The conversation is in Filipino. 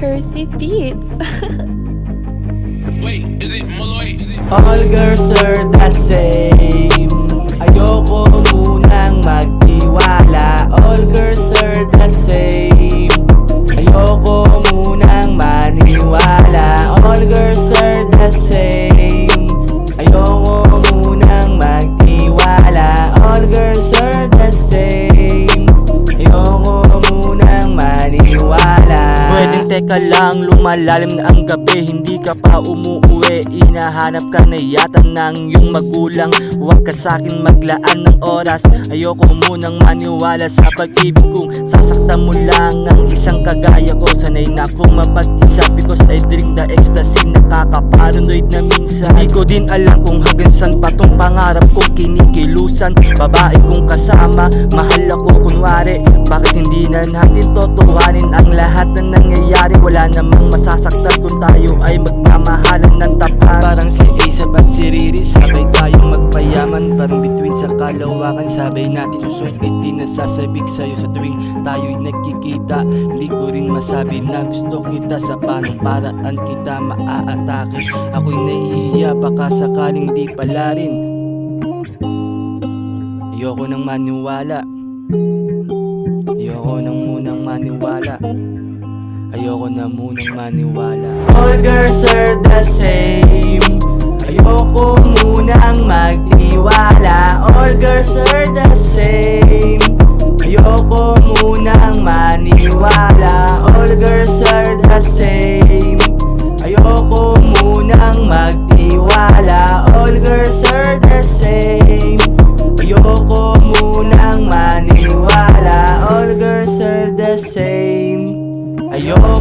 Percy Beats. Wait, is it Molloy? All girls are the same. Ayoko munang magtiwala. All girls are the same. Ayoko munang maniwala. All girls are the same. Ayoko munang magtiwala. All girls are the same. Ayoko munang maniwala. Pwedeng teka lang, lumalalim na ang gabi, hindi ka pa umuuwi, hinahanap ka na yata ng iyong magulang. Huwag ka sa'kin maglaan ng oras, ayoko munang maniwala sa pag-ibig kung sasaktan mo lang ang isang kagaya ko. Sanay na akong mapag-isa because I drink the ecstasy, nakaka-paranoid na minsan. Hindi ko din alam kung hanggang saan pa tong pangarap ko kinikilusan. Babae kong kasama, mahal ako kunwari, bakit hindi na natin totohanin ang lahat na nangyayari? Wala namang masasaktan kung tayo ay magmamahalan ng tapat. Parang si Asap at si Riri, sabay tayong magpayaman. Parang bituin sa kalawakan, sabay natin usungkitin. Nasasabik sa'yo sa tuwing tayo'y nagkikita. Hindi ko rin masabi na gusto kita, sa panong paraan kita maaatake. Ako'y nahihiya, baka sakaling di pala rin. Ayoko nang maniwala. Ayoko nang munang maniwala. Ayoko na munang maniwala. All girls are the same. Ayoko munang magtiwala. All girls are the same. Ayoko munang maniwala. All girls are the same. Ayoko munang magtiwala. All girls are the same. Ayoko munang maniwala. All girls are the same. Ayoko